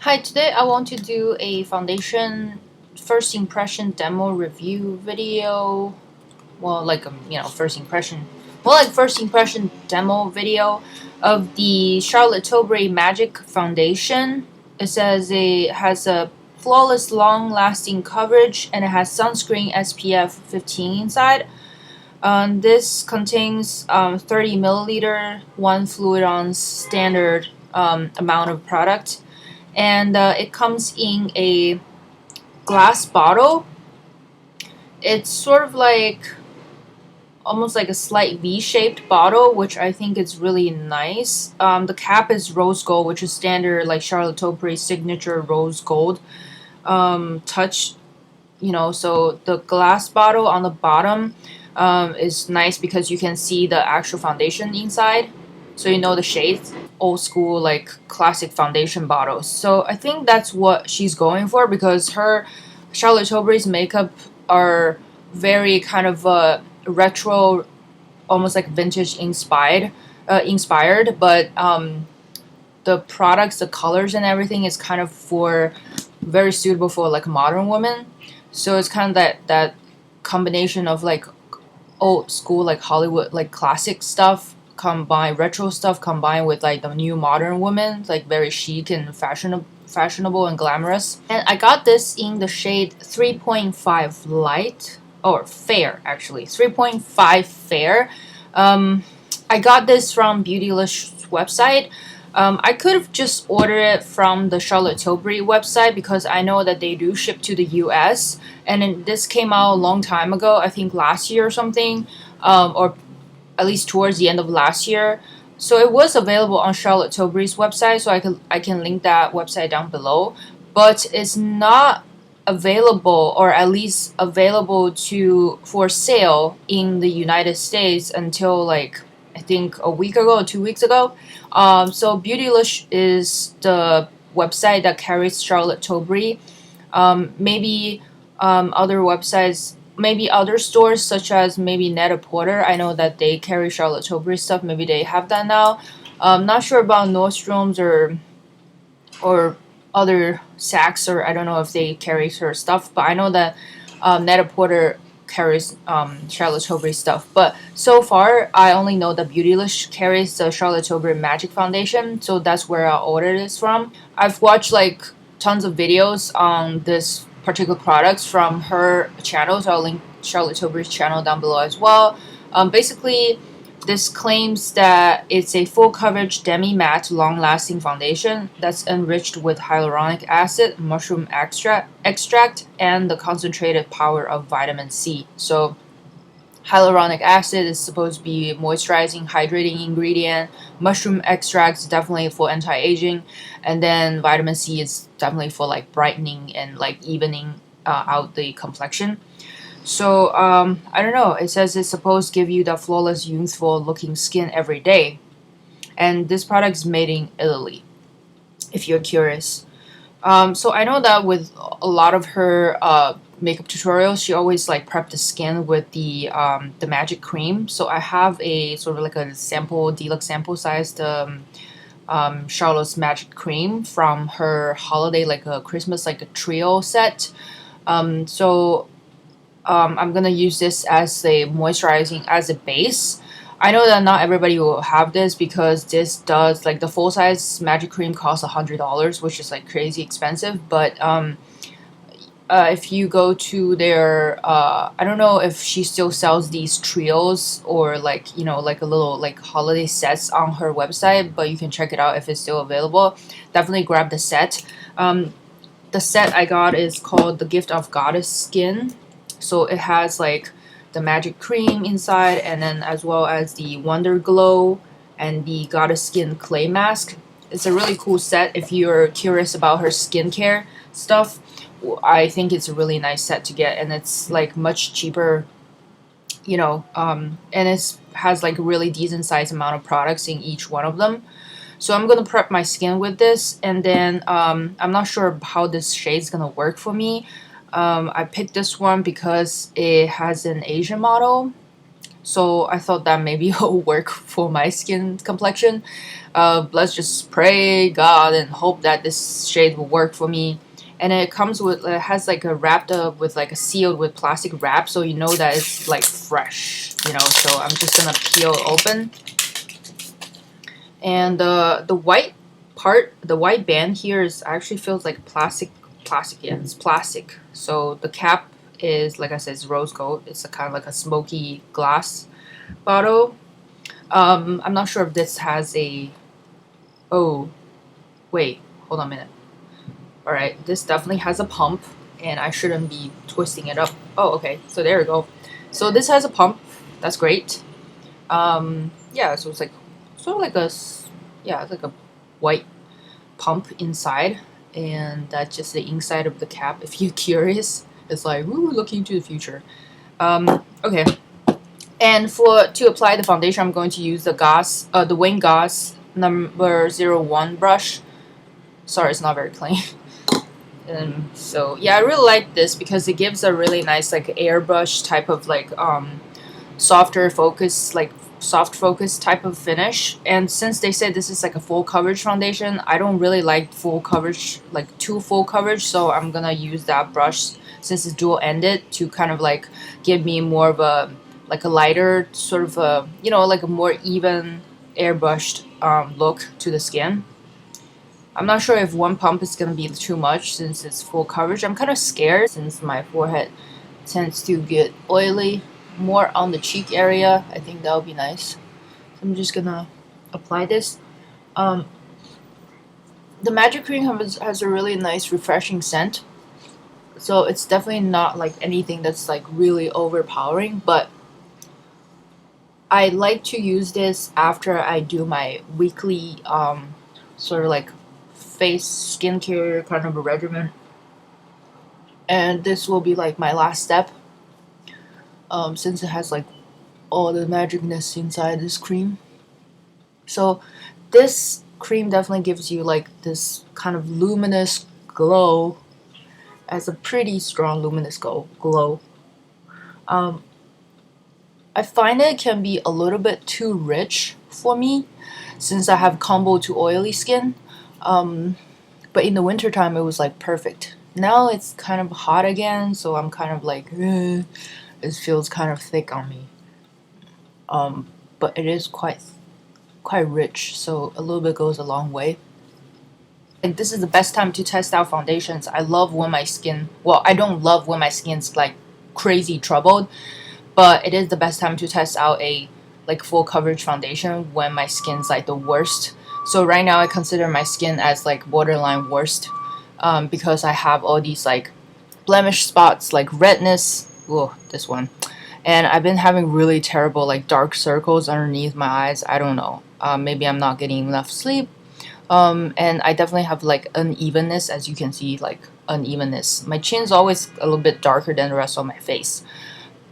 Hi, today I want to do a foundation first impression demo review video. Well, like first impression. Well, like first impression demo video of the Charlotte Tilbury Magic Foundation. It says it has a flawless, long-lasting coverage, and it has sunscreen SPF 15 inside. This contains 30 milliliter, 1 fluid ounce standard amount of product, and it comes in a glass bottle. It's sort of like almost like a slight V-shaped bottle, which I think is really nice. The cap is rose gold, which is standard like Charlotte Tilbury signature rose gold touch. So the glass bottle on the bottom is nice because you can see the actual foundation inside, so you know the shades. Old school, like classic foundation bottles. So I think that's what she's going for, because her Charlotte Tilbury's makeup are very kind of retro, almost like vintage inspired, but the products, the colors and everything is kind of for very suitable for like modern women. So it's kind of that combination of like old school, like Hollywood, like classic stuff, combined retro stuff combined with like the new modern woman, like very chic and fashionable and glamorous. And I got this in the shade 3.5 light, or fair, actually 3.5 fair. I got this from Beautylicious website. I could have just ordered it from the Charlotte Tilbury website because I know that they do ship to the US, and this came out a long time ago, I think last year or something, or at least towards the end of last year. So it was available on Charlotte Tilbury's website, so I can link that website down below, but it's not available, or at least available to for sale in the United States until like I think a week ago or 2 weeks ago. So Beautylicious is the website that carries Charlotte Tilbury. Maybe other websites, maybe other stores such as maybe Net-a-Porter. I know that they carry Charlotte Tilbury stuff. Maybe they have that now. Not sure about Nordstrom's or other Saks, or I don't know if they carry her stuff, but I know that Net-a-Porter carries Charlotte Tilbury stuff. But so far, I only know that Beautylicious carries the Charlotte Tilbury Magic Foundation, so that's where I ordered this from. I've watched like tons of videos on this particular products from her channel, so I'll link Charlotte Tilbury's channel down below as well. Basically, this claims that it's a full coverage demi-matte long-lasting foundation that's enriched with hyaluronic acid, mushroom extract, and the concentrated power of vitamin C. So hyaluronic acid is supposed to be moisturizing, hydrating ingredient. Mushroom extract is definitely for anti-aging, and then vitamin C is definitely for like brightening and like evening out the complexion. So I don't know. It says it's supposed to give you the flawless, youthful looking skin every day, and this product is made in Italy. If you're curious, so I know that with a lot of her makeup tutorials, she always like prep the skin with the magic cream. So I have a sort of like a deluxe sample sized Charlotte's magic cream from her holiday, like a Christmas, like a trio set. I'm gonna use this as a moisturizing as a base. I know that not everybody will have this because this does like the full size magic cream costs $100, which is like crazy expensive. But if you go to their I don't know if she still sells these trios or like like a little like holiday sets on her website, but you can check it out if it's still available. Definitely grab the set. The set I got is called the Gift of Goddess Skin. So it has like the magic cream inside, and then as well as the Wonder Glow and the Goddess Skin clay mask. It's a really cool set if you're curious about her skincare stuff. I think it's a really nice set to get, and it's like much cheaper, and it has like a really decent sized amount of products in each one of them. So I'm gonna prep my skin with this, and then I'm not sure how this shade's gonna work for me. I picked this one because it has an Asian model, so I thought that maybe it'll work for my skin complexion. Let's just pray God and hope that this shade will work for me. And it comes with, it has like a wrapped up with like a sealed with plastic wrap, so you know that it's like fresh, you know. So I'm just gonna peel it open. And the white part, the white band here is actually feels like plastic. Yeah, it's plastic. So the cap is, like I said, it's rose gold. It's a kind of like a smoky glass bottle. I'm not sure if this has a. Oh, wait, hold on a minute. All right, this definitely has a pump, and I shouldn't be twisting it up. Oh, okay, so there we go. So this has a pump. That's great. Yeah, so it's like sort of like a, yeah, it's like a white pump inside, and that's just the inside of the cap. If you're curious, it's like, ooh, looking into the future. Okay. And to apply the foundation, I'm going to use the Wayne Goss number 01 brush. Sorry, it's not very clean. So yeah, I really like this because it gives a really nice like airbrush type of like softer focus, like soft focus type of finish. And since they said this is like a full coverage foundation, I don't really like full coverage, like too full coverage, so I'm gonna use that brush since it's dual ended to kind of like give me more of a like a lighter sort of a, you know, like a more even airbrushed look to the skin. I'm not sure if one pump is gonna be too much since it's full coverage. I'm kind of scared since my forehead tends to get oily more on the cheek area. I think that would be nice. I'm just gonna apply this. The Magic Cream has a really nice refreshing scent. So it's definitely not like anything that's like really overpowering, but I like to use this after I do my weekly sort of like face skincare kind of a regimen. And this will be like my last step since it has like all the magicness inside this cream. So this cream definitely gives you like this kind of luminous glow, as a pretty strong luminous glow. I find it can be a little bit too rich for me since I have combo to oily skin. But in the wintertime it was like perfect. Now it's kind of hot again, so I'm kind of like, it feels kind of thick on me. But it is quite rich, so a little bit goes a long way. Like this is the best time to test out foundations. I love when my skin, well, I don't love when my skin's like crazy troubled, but it is the best time to test out a like full coverage foundation when my skin's like the worst. So right now I consider my skin as like borderline worst, because I have all these like blemish spots, like redness. Whoa, this one. And I've been having really terrible like dark circles underneath my eyes. I don't know. Maybe I'm not getting enough sleep. And I definitely have like unevenness, as you can see, like unevenness. My chin's always a little bit darker than the rest of my face.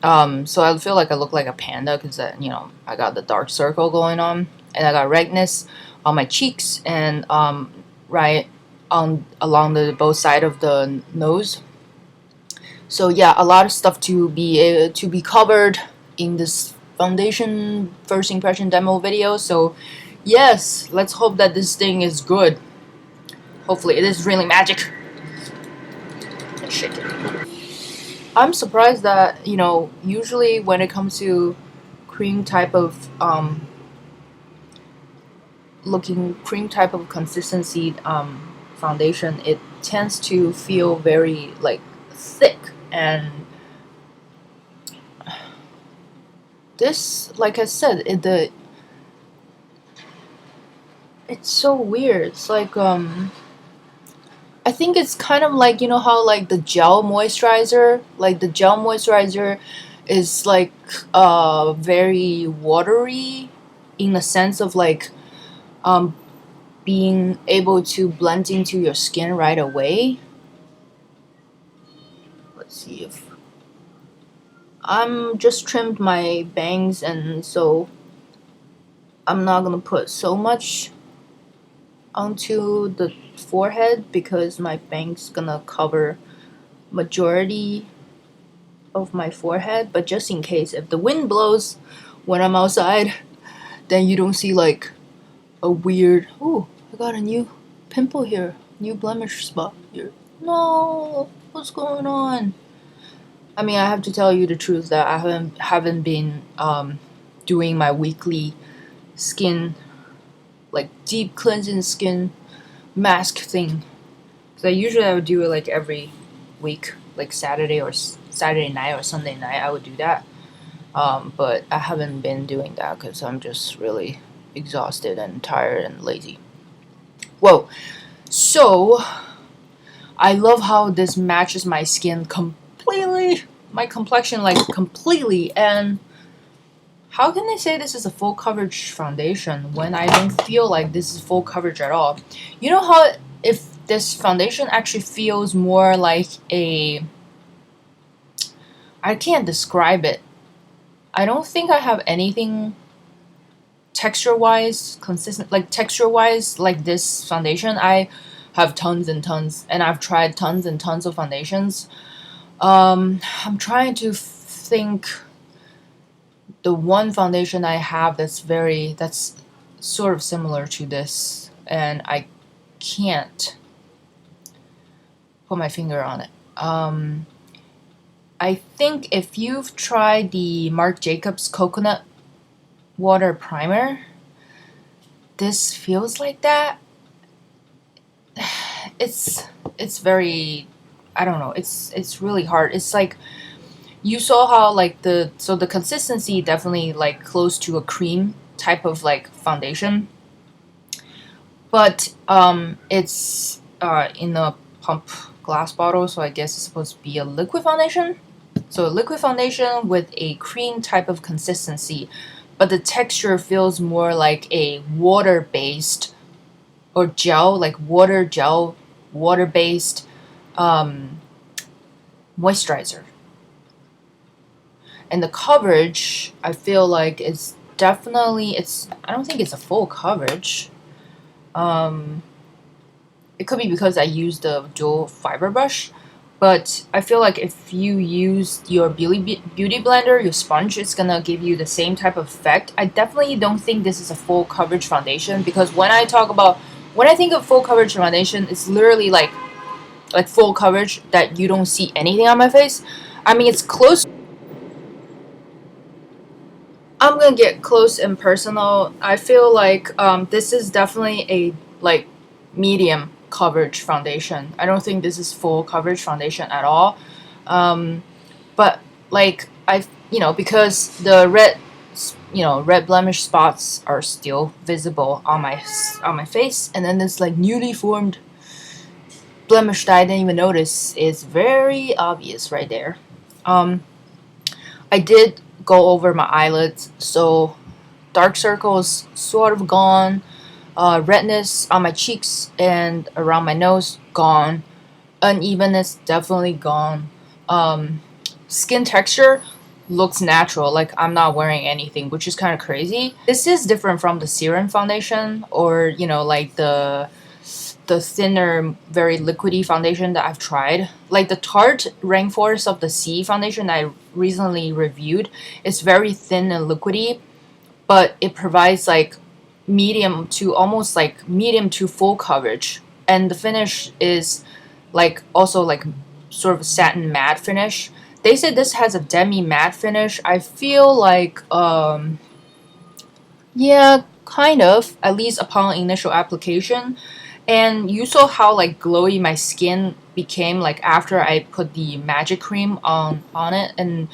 So I feel like I look like a panda because, you know, I got the dark circle going on, and I got redness on my cheeks and right on along the both side of the nose. So yeah, a lot of stuff to be covered in this foundation first impression demo video. So yes, let's hope that this thing is good. Hopefully it is really magic. Let's shake it. I'm surprised that, you know, usually when it comes to cream type of cream type of consistency foundation, it tends to feel very like thick. And this, like I said, it's so weird. It's like I think it's kind of like, you know how like the gel moisturizer, is like very watery in the sense of like being able to blend into your skin right away. Let's see if I'm just trimmed my bangs, and so I'm not gonna put so much onto the forehead because my bangs gonna cover majority of my forehead, but just in case if the wind blows when I'm outside, then you don't see like a weird, oh, I got a new pimple here, new blemish spot here. No, what's going on? I mean, I have to tell you the truth that I haven't been doing my weekly skin, like deep cleansing skin mask thing. So usually I would do it like every week, like Saturday or Saturday night or Sunday night. I would do that, but I haven't been doing that because I'm just really exhausted and tired and lazy. Whoa! So I love how this matches my skin completely, my complexion like completely. And how can they say this is a full coverage foundation when I don't feel like this is full coverage at all? You know how if this foundation actually feels more like a, I can't describe it. I don't think I have anything texture-wise consistent, like texture-wise like this foundation. I have tons and tons, and I've tried tons and tons of foundations. I'm trying to think the one foundation I have that's sort of similar to this, and I can't put my finger on it. I think if you've tried the Marc Jacobs Coconut Water Primer, this feels like that. It's very, I don't know, it's really hard. It's like, you saw how like the consistency definitely like close to a cream type of like foundation, but it's in a pump glass bottle, so I guess it's supposed to be a liquid foundation. So a liquid foundation with a cream type of consistency, but the texture feels more like a water-based or gel, like water-based moisturizer. And the coverage, I feel like it's definitely, I don't think it's a full coverage. It could be because I used the dual fiber brush, but I feel like if you use your beauty blender, your sponge, it's gonna give you the same type of effect. I definitely don't think this is a full coverage foundation, because when I think of full coverage foundation, it's literally like full coverage that you don't see anything on my face. I mean, it's close. I'm gonna get close and personal. I feel like this is definitely a like medium coverage foundation. I don't think this is full coverage foundation at all. But like because the red blemish spots are still visible on my face, and then this like newly formed blemish that I didn't even notice is very obvious right there. I did go over my eyelids, so dark circles sort of gone, redness on my cheeks and around my nose gone, unevenness definitely gone. Skin texture looks natural, like I'm not wearing anything, which is kind of crazy. This is different from the serum foundation, or like the thinner, very liquidy foundation that I've tried. Like the Tarte Rainforest of the Sea foundation I recently reviewed, it's very thin and liquidy, but it provides like medium to full coverage, and the finish is like also like sort of satin matte finish. They said this has a demi matte finish. I feel like yeah, kind of, at least upon initial application. And you saw how like glowy my skin became like after I put the magic cream on it, and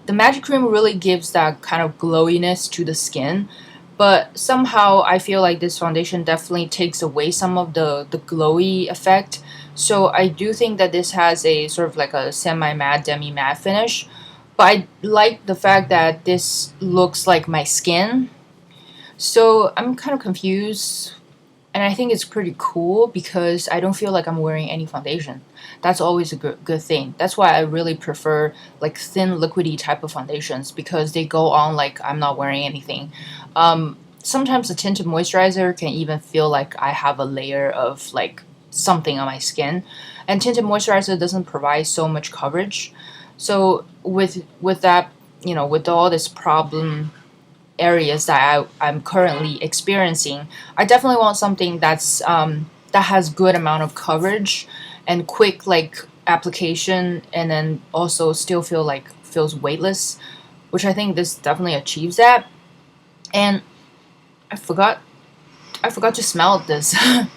the magic cream really gives that kind of glowiness to the skin. But somehow I feel like this foundation definitely takes away some of the glowy effect. So I do think that this has a sort of like a semi-matte, demi-matte finish. But I like the fact that this looks like my skin. So I'm kind of confused. And I think it's pretty cool because I don't feel like I'm wearing any foundation. That's always a good thing. That's why I really prefer like thin liquidy type of foundations, because they go on like I'm not wearing anything. Sometimes the tinted moisturizer can even feel like I have a layer of like something on my skin. And tinted moisturizer doesn't provide so much coverage. So with that, with all this problem areas that I'm currently experiencing, I definitely want something that has good amount of coverage and quick like application, and then also still feels weightless, which I think this definitely achieves that. And I forgot I forgot to smell this. I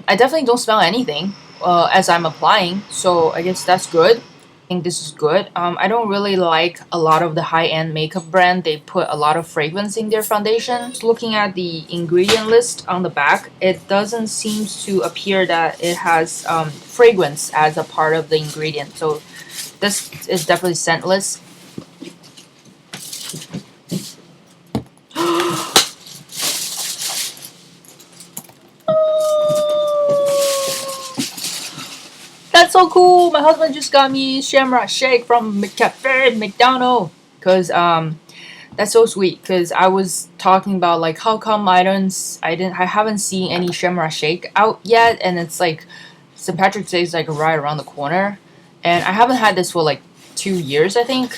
definitely don't smell anything as I'm applying, so I guess that's good. Think this is good. I don't really like a lot of the high-end makeup brand. They put a lot of fragrance in their foundation. Just looking at the ingredient list on the back, it doesn't seem to appear that it has fragrance as a part of the ingredient. So this is definitely scentless. That's so cool. My husband just got me Shamrock Shake from McCafe McDonald. Cause that's so sweet. Cause I was talking about like how come I haven't seen any Shamrock Shake out yet, and it's like St. Patrick's Day is like right around the corner, and I haven't had this for like 2 years, I think.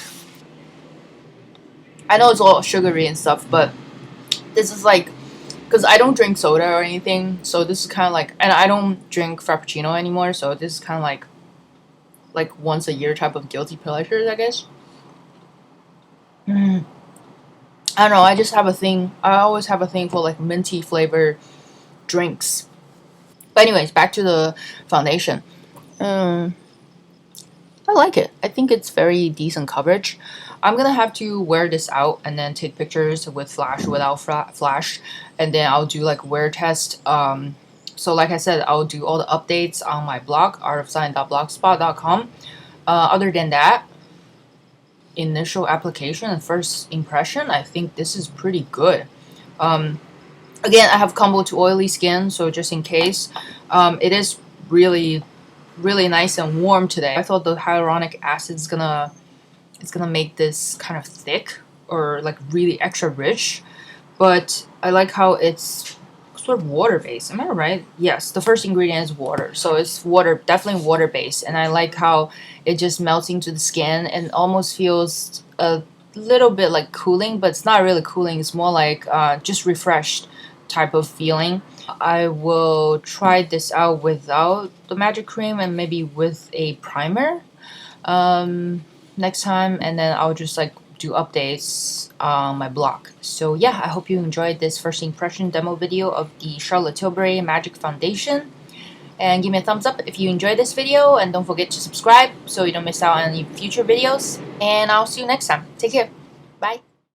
I know it's all sugary and stuff, but this is like, because I don't drink soda or anything, so this is kind of like, and I don't drink Frappuccino anymore, so this is kind of like once a year type of guilty pleasures, I guess. Mm. I don't know. I just have a thing. I always have a thing for like minty flavor drinks. But anyways, back to the foundation. Um, I like it. I think it's very decent coverage. I'm gonna have to wear this out and then take pictures with flash, without flash, and then I'll do like wear test. So like I said, I'll do all the updates on my blog, artofsign.blogspot.com. Other than that, initial application and first impression, I think this is pretty good. Um, Again, I have combo to oily skin, so just in case, it is really really nice and warm today. I thought the hyaluronic acid is gonna make this kind of thick or like really extra rich, but I like how it's sort of water based. Am I right? Yes, the first ingredient is water, so it's water, definitely water based, and I like how it just melts into the skin and almost feels a little bit like cooling, but it's not really cooling. It's more like just refreshed type of feeling. I will try this out without the magic cream and maybe with a primer next time, and then I'll just like do updates on my blog. So yeah, I hope you enjoyed this first impression demo video of the Charlotte Tilbury Magic Foundation, and give me a thumbs up if you enjoyed this video, and don't forget to subscribe so you don't miss out on any future videos, and I'll see you next time. Take care.